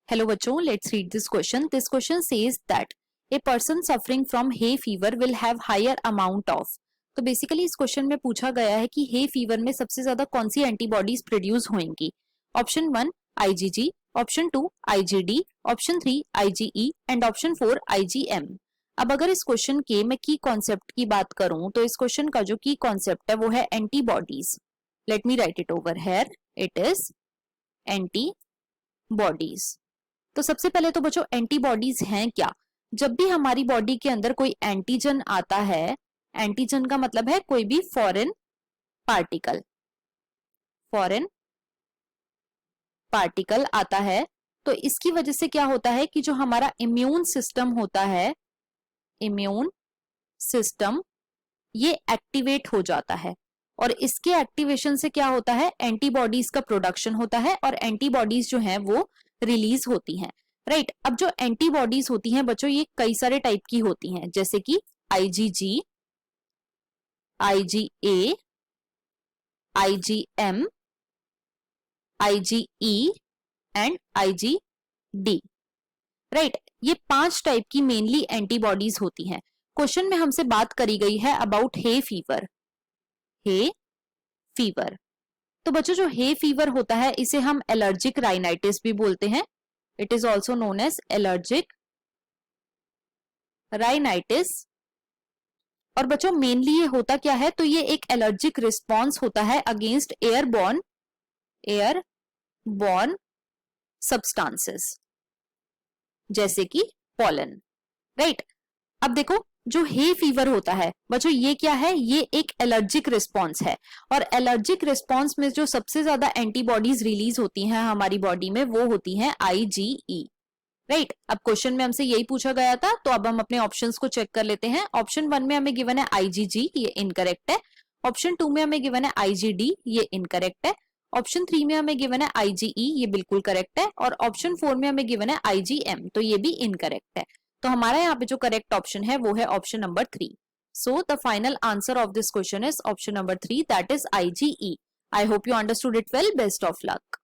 Hello बच्चों, let's read this question. This question says that a person suffering from hay fever will have higher amount of. तो basically इस question में पूछा गया है कि hay fever में सबसे ज्यादा कौन सी एंटीबॉडीज प्रोड्यूस होंगी. Option 1 IgG, option 2 IgD, option 3 IgE and option 4 IgM. अब अगर इस क्वेश्चन के मैं की कॉन्सेप्ट की बात करूं तो इस क्वेश्चन का जो की कॉन्सेप्ट है वो है antibodies. Let me right it over here. It is antibodies. तो सबसे पहले तो बच्चों एंटीबॉडीज हैं क्या. जब भी हमारी बॉडी के अंदर कोई एंटीजन आता है, एंटीजन का मतलब है कोई भी फॉरेन पार्टिकल आता है, तो इसकी वजह से क्या होता है कि जो हमारा इम्यून सिस्टम होता है, इम्यून सिस्टम ये एक्टिवेट हो जाता है और इसके एक्टिवेशन से क्या होता है, एंटीबॉडीज का प्रोडक्शन होता है और एंटीबॉडीज जो है वो रिलीज होती हैं. राइट. अब जो एंटीबॉडीज होती हैं बच्चों ये कई सारे टाइप की होती हैं, जैसे कि IgG, IgA, IgM, IgE and IgD. Right. ये 5 टाइप की मेनली एंटीबॉडीज होती हैं. क्वेश्चन में हमसे बात करी गई है about hay fever. Hay fever. तो बच्चों जो हे फीवर होता है इसे हम एलर्जिक राइनाइटिस भी बोलते हैं. It is also known as allergic rhinitis. और बच्चों मेनली ये होता क्या है, तो ये एक एलर्जिक रिस्पॉन्स होता है अगेंस्ट एयरबॉर्न सब्सटेंसेस जैसे कि पॉलन. राइट. अब देखो जो हे फीवर होता है बच्चों ये क्या है, ये एक एलर्जिक रिस्पॉन्स है और एलर्जिक रिस्पॉन्स में जो सबसे ज्यादा एंटीबॉडीज रिलीज होती हैं हमारी बॉडी में वो होती हैं IgE. राइट. अब क्वेश्चन में हमसे यही पूछा गया था तो अब हम अपने ऑप्शंस को चेक कर लेते हैं. ऑप्शन 1 में हमें गिवन है IgG, ये इनकरेक्ट है. ऑप्शन 2 में हमें गिवन है IgD, ये इनकरेक्ट है. ऑप्शन 3 में हमें गिवन है IgE, ये बिल्कुल करेक्ट है. और ऑप्शन 4 में हमें गिवन है IgM, तो ये भी इनकरेक्ट है. तो हमारा यहाँ पे जो करेक्ट ऑप्शन है वो है option number 3. So the final answer of this question is option number 3, that is IgE. I hope you understood it well. Best of luck.